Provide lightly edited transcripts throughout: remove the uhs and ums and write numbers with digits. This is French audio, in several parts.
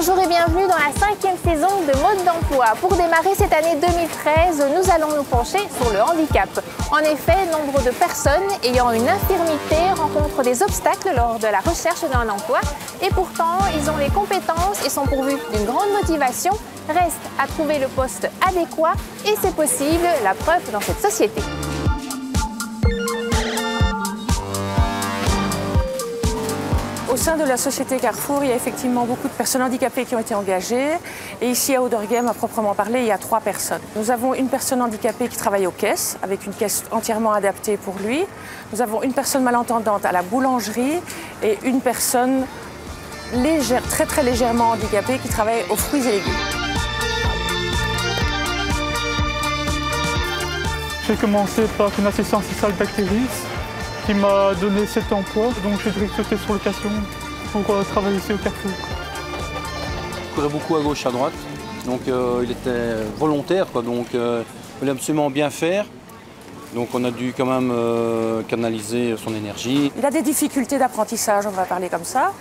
Bonjour et bienvenue dans la 5e saison de Mode d'emploi. Pour démarrer cette année 2013, nous allons nous pencher sur le handicap. En effet, nombre de personnes ayant une infirmité rencontrent des obstacles lors de la recherche d'un emploi et pourtant, ils ont les compétences et sont pourvus d'une grande motivation. Reste à trouver le poste adéquat et c'est possible, la preuve dans cette société. Au sein de la société Carrefour, il y a effectivement beaucoup de personnes handicapées qui ont été engagées. Et ici à Ouderghem, à proprement parler, il y a 3 personnes. Nous avons une personne handicapée qui travaille aux caisses, avec une caisse entièrement adaptée pour lui. Nous avons une personne malentendante à la boulangerie et une personne très légèrement handicapée qui travaille aux fruits et légumes. J'ai commencé par une assistance sociale bactérie qui m'a donné cet emploi, donc j'ai direct sauté sur l'occasion pour travailler ici au Carrefour. Il courait beaucoup à gauche, à droite, donc il était volontaire, donc il voulait absolument bien faire. Donc on a dû quand même canaliser son énergie. Il a des difficultés d'apprentissage, on va parler comme ça.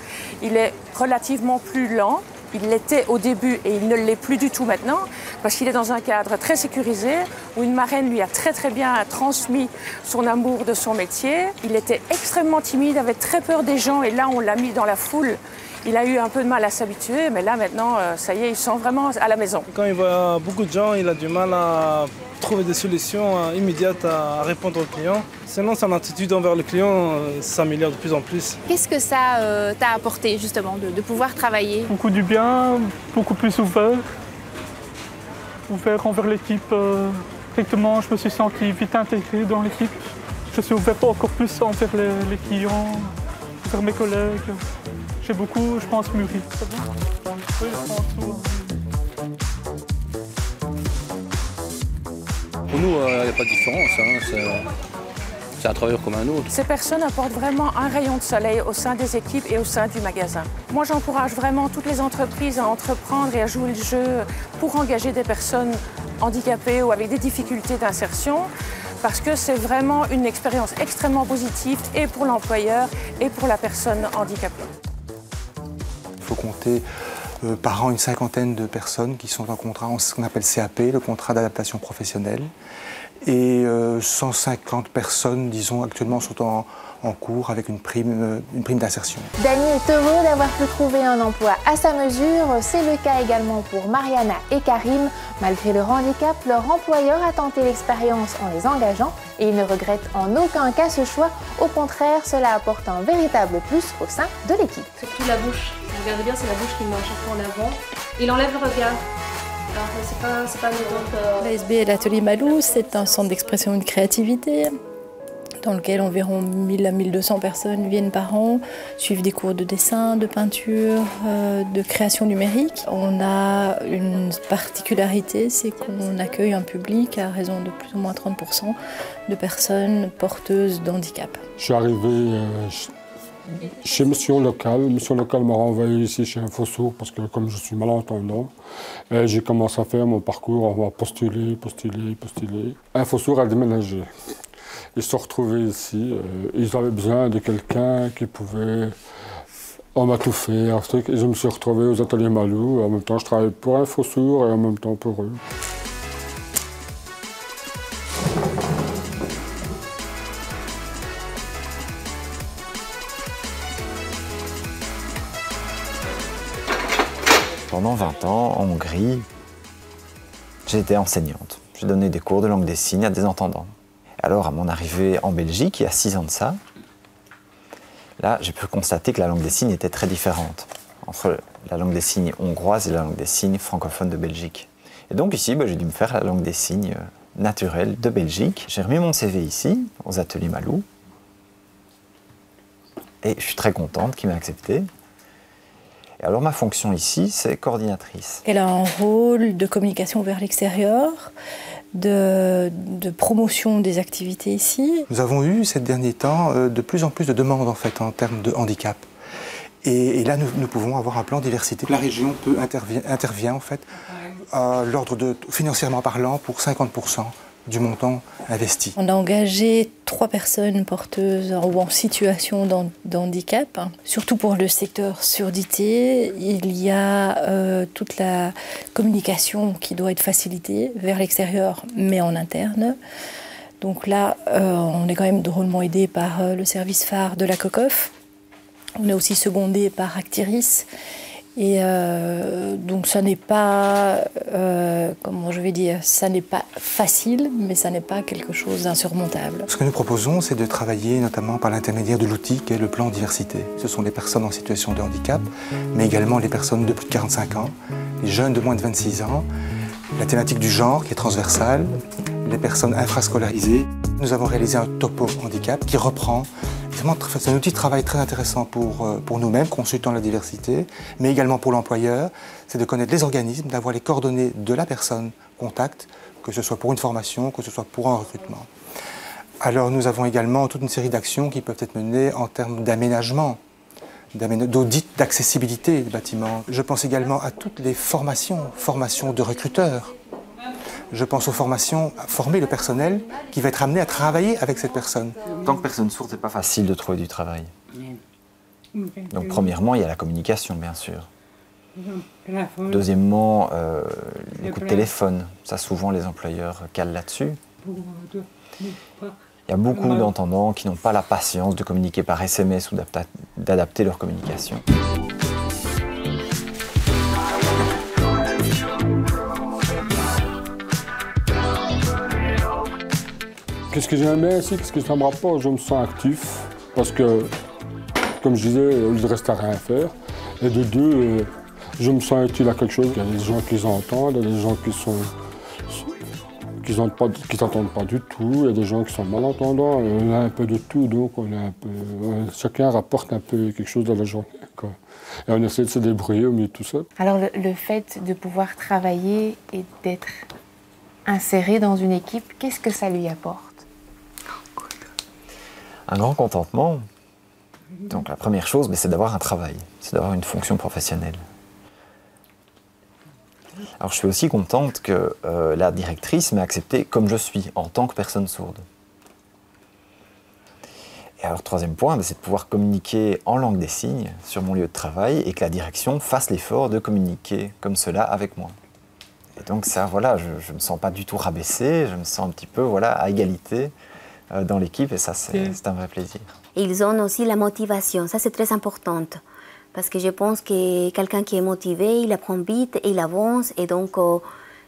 Il est relativement plus lent. Il l'était au début et il ne l'est plus du tout maintenant parce qu'il est dans un cadre très sécurisé où une marraine lui a très bien transmis son amour de son métier. Il était extrêmement timide, avait très peur des gens et là on l'a mis dans la foule. Il a eu un peu de mal à s'habituer mais là maintenant ça y est, il se sent vraiment à la maison. Quand il voit beaucoup de gens, il a du mal à trouver des solutions immédiates à répondre aux clients. Sinon, son attitude envers le client s'améliore de plus en plus. Qu'est-ce que ça t'a apporté justement de pouvoir travailler? Beaucoup du bien, beaucoup plus ouvert envers l'équipe. Directement, je me suis senti vite intégré dans l'équipe. Je suis ouvert encore plus envers les clients, envers mes collègues. J'ai beaucoup, je pense, mûri. C'est bon? Oui, je pense tout. Pour nous, il n'y a pas de différence, c'est un travailleur comme un autre. Ces personnes apportent vraiment un rayon de soleil au sein des équipes et au sein du magasin. Moi, j'encourage vraiment toutes les entreprises à entreprendre et à jouer le jeu pour engager des personnes handicapées ou avec des difficultés d'insertion parce que c'est vraiment une expérience extrêmement positive et pour l'employeur et pour la personne handicapée. Il faut compter par an une 50aine de personnes qui sont en contrat, en ce qu'on appelle CAP, le contrat d'adaptation professionnelle. Et 150 personnes, disons, actuellement sont en cours avec une prime d'insertion. Dany est heureux d'avoir pu trouver un emploi à sa mesure. C'est le cas également pour Mariana et Karim. Malgré leur handicap, leur employeur a tenté l'expérience en les engageant et il ne regrette en aucun cas ce choix. Au contraire, cela apporte un véritable plus au sein de l'équipe. Surtout la bouche. Regardez bien, c'est la bouche qui met à chaque fois en avant. Il enlève le regard. C'est pas L'ASB et l'atelier Malou, c'est un centre d'expression et de créativité dans lequel environ 1000 à 1200 personnes viennent par an, suivent des cours de dessin, de peinture, de création numérique. On a une particularité, c'est qu'on accueille un public à raison de plus ou moins 30% de personnes porteuses d'handicap. Je suis arrivé chez Mission Locale. Mission Locale m'a renvoyé ici chez InfoSourd parce que comme je suis malentendant, j'ai commencé à faire mon parcours, on va postuler. InfoSourd a déménagé. Ils se sont retrouvés ici. Ils avaient besoin de quelqu'un qui pouvait... On m'a tout fait. Et je me suis retrouvé aux ateliers Malou. En même temps, je travaillais pour InfoSourd et en même temps pour eux. Pendant 20 ans, en Hongrie, j'ai été enseignante. J'ai donné des cours de langue des signes à des entendants. Alors, à mon arrivée en Belgique, il y a 6 ans de ça, là, j'ai pu constater que la langue des signes était très différente entre la langue des signes hongroise et la langue des signes francophone de Belgique. Et donc ici, j'ai dû me faire la langue des signes naturelle de Belgique. J'ai remis mon CV ici, aux ateliers Malou, et je suis très contente qu'il m'ait accepté. Et alors ma fonction ici, c'est coordinatrice. Elle a un rôle de communication vers l'extérieur, de promotion des activités ici. Nous avons eu ces derniers temps de plus en plus de demandes en fait en termes de handicap. Et là, nous pouvons avoir un plan diversité. La région intervient en fait à l'ordre de, financièrement parlant, pour 50% du montant investi. On a engagé 3 personnes porteuses ou en situation de handicap. Surtout pour le secteur surdité, il y a toute la communication qui doit être facilitée vers l'extérieur, mais en interne. Donc là, on est quand même drôlement aidé par le service phare de la COCOF. On est aussi secondé par Actiris. Et donc ça n'est pas, comment je vais dire, ça n'est pas facile, mais ça n'est pas quelque chose d'insurmontable. Ce que nous proposons, c'est de travailler notamment par l'intermédiaire de l'outil qui est le plan diversité. Ce sont les personnes en situation de handicap, mais également les personnes de plus de 45 ans, les jeunes de moins de 26 ans, la thématique du genre qui est transversale, les personnes infrascolarisées. Nous avons réalisé un topo handicap qui reprend. C'est un outil de travail très intéressant pour nous-mêmes, consultant la diversité, mais également pour l'employeur. C'est de connaître les organismes, d'avoir les coordonnées de la personne contact, que ce soit pour une formation, que ce soit pour un recrutement. Alors nous avons également toute une série d'actions qui peuvent être menées en termes d'aménagement, d'audit d'accessibilité des bâtiments. Je pense également à toutes les formations de recruteurs. Je pense aux formations, à former le personnel qui va être amené à travailler avec cette personne. En tant que personne sourde, c'est pas facile de trouver du travail. Donc premièrement, il y a la communication, bien sûr. Deuxièmement, les coups de téléphone. Ça, souvent, les employeurs calent là-dessus. Il y a beaucoup d'entendants qui n'ont pas la patience de communiquer par SMS ou d'adapter leur communication. Qu'est-ce que j'aime bien ici, qu'est-ce que ça me rapporte? Je me sens actif parce que, comme je disais, il reste à rien faire. Et de deux, je me sens utile à quelque chose. Il y a des gens qui les entendent, il y a des gens qui n'entendent pas du tout, il y a des gens qui sont malentendants. On a un peu de tout, donc chacun rapporte un peu quelque chose dans la journée, quoi. Et on essaie de se débrouiller au milieu de tout ça. Alors le fait de pouvoir travailler et d'être inséré dans une équipe, qu'est-ce que ça lui apporte? Un grand contentement. Donc la première chose, c'est d'avoir un travail, c'est d'avoir une fonction professionnelle. Alors je suis aussi contente que la directrice m'ait accepté comme je suis, en tant que personne sourde. Et alors troisième point, c'est de pouvoir communiquer en langue des signes sur mon lieu de travail et que la direction fasse l'effort de communiquer comme cela avec moi. Et donc ça, voilà, je ne me sens pas du tout rabaissé, je me sens un petit peu à égalité dans l'équipe et ça, c'est un vrai plaisir. Ils ont aussi la motivation, ça c'est très important. Parce que je pense que quelqu'un qui est motivé, il apprend vite et il avance. Et donc,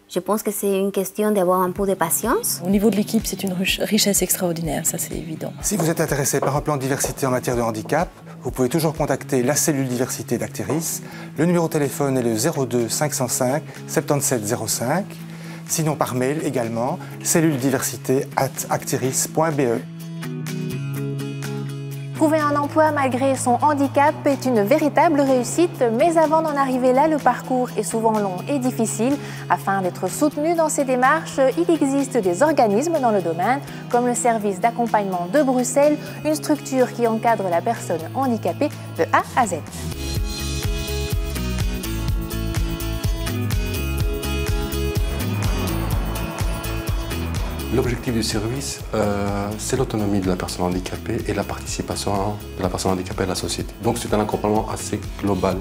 je pense que c'est une question d'avoir un peu de patience. Au niveau de l'équipe, c'est une richesse extraordinaire, ça c'est évident. Si vous êtes intéressé par un plan de diversité en matière de handicap, vous pouvez toujours contacter la cellule diversité d'Actiris. Le numéro de téléphone est le 02 505 77 05. Sinon par mail également, cellules-diversité@actiris.be. Trouver un emploi malgré son handicap est une véritable réussite, mais avant d'en arriver là, le parcours est souvent long et difficile. Afin d'être soutenu dans ces démarches, il existe des organismes dans le domaine, comme le service d'accompagnement de Bruxelles, une structure qui encadre la personne handicapée de A à Z. L'objectif du service, c'est l'autonomie de la personne handicapée et la participation de la personne handicapée à la société. Donc c'est un accompagnement assez global.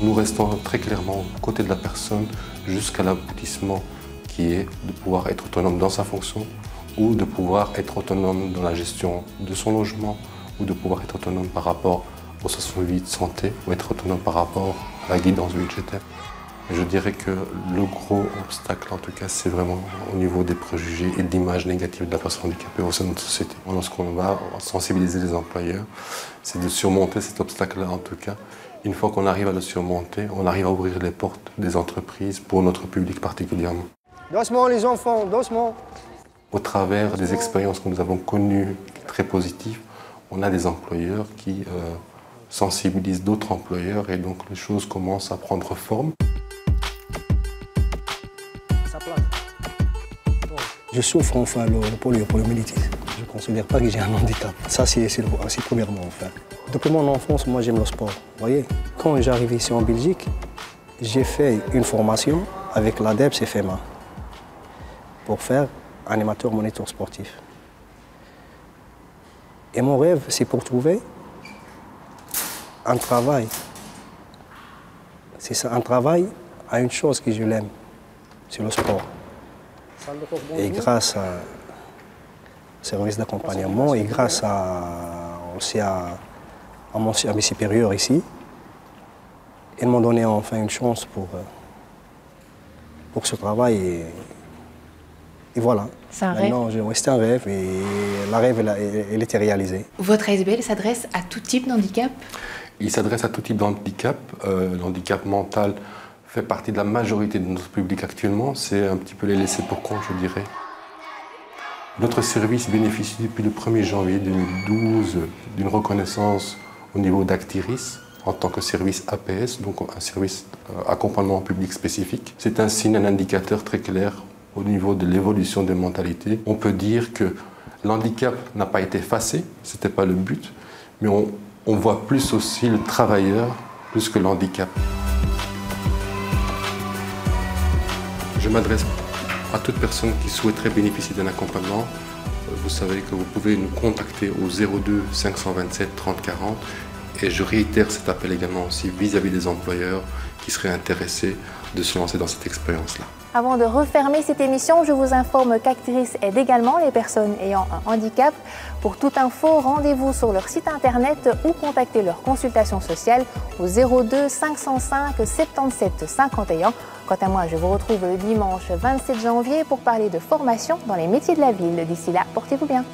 Nous restons très clairement aux côtés de la personne jusqu'à l'aboutissement qui est de pouvoir être autonome dans sa fonction ou de pouvoir être autonome dans la gestion de son logement ou de pouvoir être autonome par rapport aux soins de vie de santé ou être autonome par rapport à la guidance budgétaire. Je dirais que le gros obstacle, en tout cas, c'est vraiment au niveau des préjugés et de l'image négative de la personne handicapée au sein de notre société. Lorsqu'on va sensibiliser les employeurs, c'est de surmonter cet obstacle-là, en tout cas. Une fois qu'on arrive à le surmonter, on arrive à ouvrir les portes des entreprises pour notre public particulièrement. Doucement les enfants, doucement. Au travers des expériences que nous avons connues très positives, on a des employeurs qui sensibilisent d'autres employeurs et donc les choses commencent à prendre forme. Je souffre enfin le poliomyélitis. Je ne considère pas que j'ai un handicap. Ça, c'est premièrement enfin. Depuis mon enfance, moi j'aime le sport. Vous voyez, quand j'arrive ici en Belgique, j'ai fait une formation avec l'ADEPS et FEMA pour faire animateur moniteur sportif. Et mon rêve, c'est pour trouver un travail. C'est ça, un travail à une chose que je l'aime, c'est le sport. Et grâce à service d'accompagnement et grâce aussi à mon service supérieur ici, ils m'ont donné enfin une chance pour ce travail. Et voilà. C'est un rêve. C'était un rêve et la rêve, elle était réalisée. Votre ASBL s'adresse à tout type d'handicap? Il s'adresse à tout type d'handicap. L'handicap mental fait partie de la majorité de notre public actuellement. C'est un petit peu les laissés pour compte, je dirais. Notre service bénéficie depuis le 1er janvier 2012 d'une reconnaissance au niveau d'Actiris en tant que service APS, donc un service accompagnement public spécifique. C'est un signe, un indicateur très clair au niveau de l'évolution des mentalités. On peut dire que l'handicap n'a pas été effacé, ce n'était pas le but, mais on voit plus aussi le travailleur plus que l'handicap. Je m'adresse à toute personne qui souhaiterait bénéficier d'un accompagnement. Vous savez que vous pouvez nous contacter au 02 527 30 40 et je réitère cet appel également aussi vis-à-vis des employeurs qui seraient intéressés de se lancer dans cette expérience-là. Avant de refermer cette émission, je vous informe qu'Actiris aide également les personnes ayant un handicap. Pour toute info, rendez-vous sur leur site internet ou contactez leur consultation sociale au 02 505 77 51. Quant à moi, je vous retrouve le dimanche 27 janvier pour parler de formation dans les métiers de la ville. D'ici là, portez-vous bien.